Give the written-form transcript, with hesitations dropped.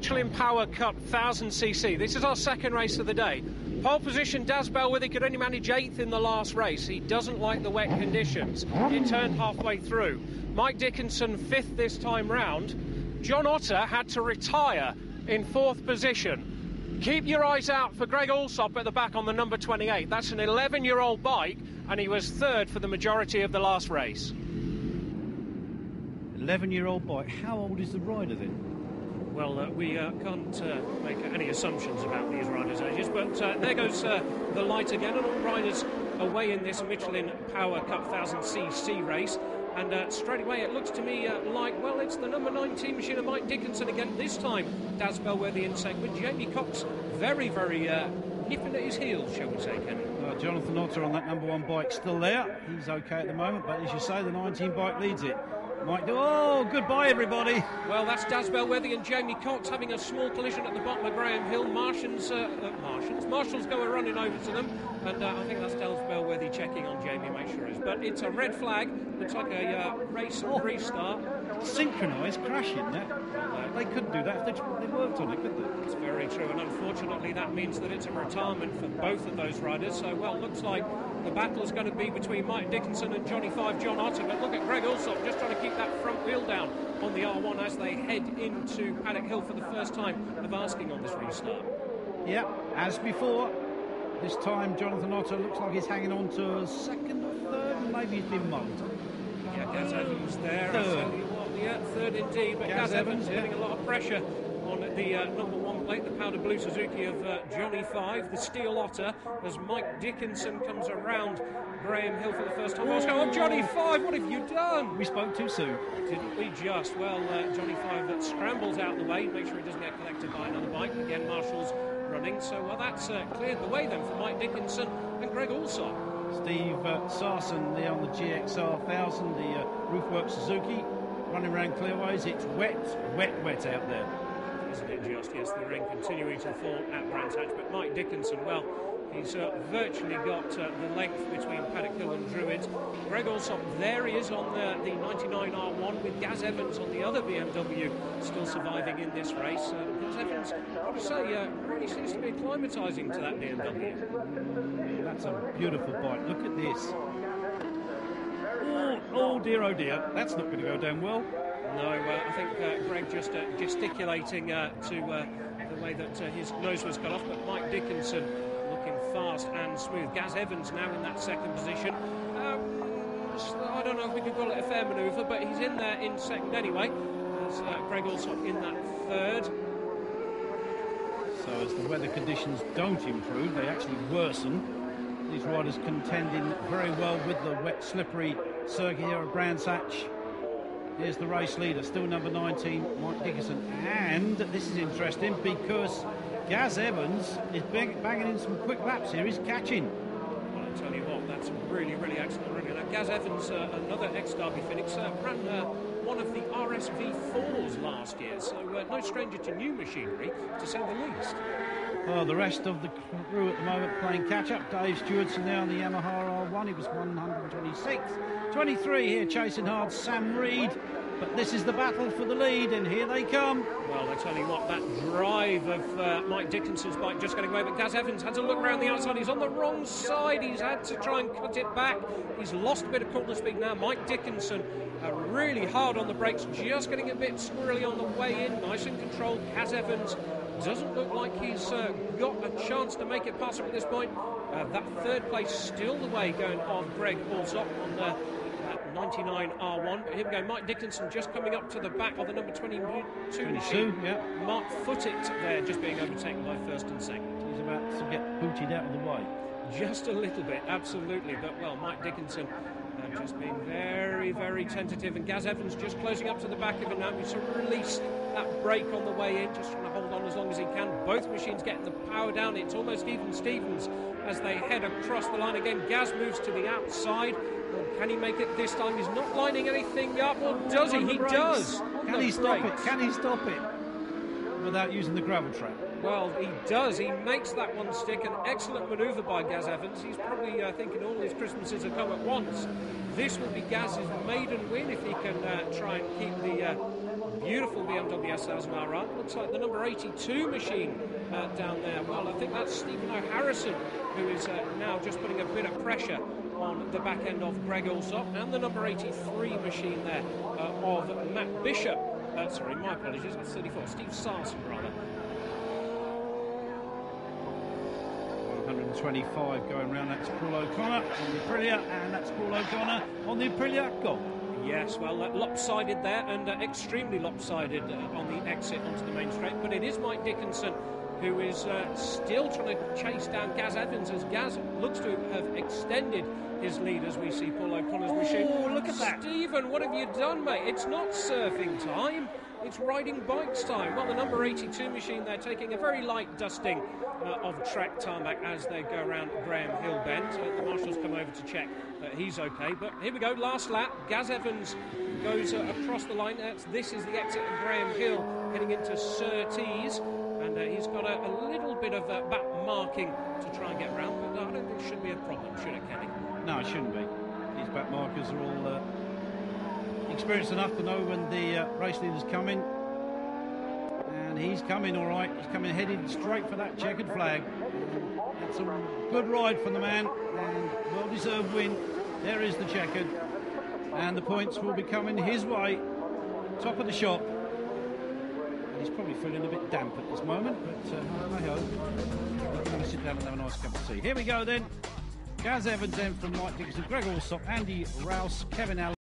Michelin Power Cup 1000cc. This is our second race of the day. Pole position, Daz Bellworthy could only manage 8th in the last race. He doesn't like the wet conditions. It turned halfway through. Mike Dickinson 5th this time round. John Otter had to retire in 4th position. Keep your eyes out for Greg Allsop at the back on the number 28. That's an 11-year-old bike, and he was 3rd for the majority of the last race. 11-year-old bike. How old is the rider then? Well, we can't make any assumptions about these riders' ages, but there goes the light again, and all riders away in this Michelin Power Cup 1000cc race. And straight away it looks to me like, well, it's the number 19 machine of Mike Dickinson again. This time, Daz Bellworthy in second, with Jamie Cox very, very nipping at his heels, shall we say, Kenny. Jonathan Otter on that number 1 bike still there. He's okay at the moment, but as you say, the 19 bike leads it. Oh, goodbye, everybody. Well, that's Daz Bellworthy and Jamie Cox having a small collision at the bottom of Graham Hill. Marshals go running over to them, and I think that's Daz Bellworthy checking on Jamie, make sure it is. But it's a red flag. Looks like a race restart. Synchronised crashing there. They couldn't do that if they worked on it, could they? It's very true, and unfortunately that means that it's a retirement for both of those riders. So, well, looks like the battle is going to be between Mike Dickinson and Johnny 5 John Otter. But look at Greg Allsop just trying to keep that front wheel down on the R1 as they head into Paddock Hill for the first time of asking on this restart. Yeah, as before. This time Jonathan Otter looks like he's hanging on to 2nd or 3rd, maybe he's been mugged. Yeah, Gaz Evans there. 3rd indeed, but Gaz Evans getting a lot of pressure on the number 1 plate, the powder blue Suzuki of Johnny 5, the steel Otter, as Mike Dickinson comes around Graham Hill for the first time. Oh, Johnny 5, what have you done? We spoke too soon. Didn't we just? Well, Johnny 5 that scrambles out the way, make sure he doesn't get collected by another bike. Again, Marshall's running, so that's cleared the way then for Mike Dickinson and Greg Allsop. Steve Sarson there on the GXR 1000, the Roofwork Suzuki, running around clearways. It's wet out there. Isn't it just? Yes, the rain continuing to fall at Brands Hatch, but Mike Dickinson, well, he's virtually got the length between Paddock Hill and Druids. Greg Allsop, there he is on the 99 R1 with Gaz Evans on the other BMW still surviving in this race. Gaz Evans, I would say, really seems to be acclimatising to that BMW. That's a beautiful bike. Look at this. Oh dear, that's not going to go down well. No, I think Greg just gesticulating to the way that his nose was cut off, but Mike Dickinson looking fast and smooth. Gaz Evans now in that 2nd position. I don't know if we could call it a fair manoeuvre, but he's in there in 2nd anyway. As Greg Allsop in that 3rd. So as the weather conditions don't improve, they actually worsen. These riders contending very well with the wet, slippery circuit here at Brands Hatch. Here's the race leader, still number 19, Mike Dickinson. And this is interesting because Gaz Evans is banging in some quick laps here. He's catching. Well, I tell you what, that's really, really excellent running. Now, Gaz Evans, another ex-Derby Phoenix, ran one of the RSV4s last year, so no stranger to new machinery, to say the least. Well, the rest of the crew at the moment playing catch-up. Dave Stewardson there on the Yamaha R1. He was 126th. 23 here chasing hard, Sam Reed. But this is the battle for the lead, and here they come. Well, I tell you what, that drive of Mike Dickinson's bike just getting away, but Gaz Evans had to look around the outside. He's on the wrong side. He's had to try and cut it back. He's lost a bit of corner speed now. Mike Dickinson really hard on the brakes, just getting a bit squirrely on the way in. Nice and controlled. Gaz Evans doesn't look like he's got a chance to make it past him at this point. That 3rd place still the way going on Greg Allsop on the 99 R1. But here we go, Mike Dickinson just coming up to the back of the number 22 machine. Yeah. Mark Footit there, just being overtaken by 1st and 2nd. He's about to get booted out of the way. Just a little bit, absolutely. But, well, Mike Dickinson just being very, very tentative. And Gaz Evans just closing up to the back of it now. He's released that brake on the way in, just trying to hold on as long as he can. Both machines getting the power down. It's almost even Stevens as they head across the line again. Gaz moves to the outside. Well, can he make it this time? He's not lining anything up, or does he? He does. Can he stop it? Can he stop it without using the gravel trap? Well, he does. He makes that one stick. An excellent manoeuvre by Gaz Evans. He's probably thinking all his Christmases have come at once. This will be Gaz's maiden win if he can try and keep the Beautiful BMW S1000RR. Looks like the number 82 machine down there. Well, I think that's Stephen O'Harrison, who is now just putting a bit of pressure on the back end of Greg Allsop, and the number 83 machine there of Matt Bishop. Sorry, my apologies, that's 34. Steve Sarson, rather. 125 going round. That's Paul O'Connor on the Aprilia, and that's Paul O'Connor on the Aprilia Gold. Yes, well, lopsided there, and extremely lopsided on the exit onto the main straight. But it is Mike Dickinson who is still trying to chase down Gaz Evans, as Gaz looks to have extended his lead as we see Paul O'Connor's machine. Oh, look at that. Stephen, what have you done, mate? It's not surfing time. It's riding bikes time. Well, the number 82 machine there taking a very light dusting of track tarmac as they go around Graham Hill Bend. The marshals come over to check that he's okay. But here we go, last lap. Gaz Evans goes across the line. This is the exit of Graham Hill heading into Surtees. And he's got a little bit of back marking to try and get round. But I don't think it should be a problem, should it, Kenny? No, it shouldn't be. These back markers are all experienced enough to know when the race leader's coming. And he's coming all right. He's coming headed straight for that checkered flag. That's a good ride from the man, and well-deserved win. There is the checkered, and the points will be coming his way. Top of the shop. He's probably feeling a bit damp at this moment, but I hope. We're going to sit down and have a nice cup of tea. Here we go then. Gaz Evans then from Mike Dickinson, Greg Allsop, Andy Rouse, Kevin Allen.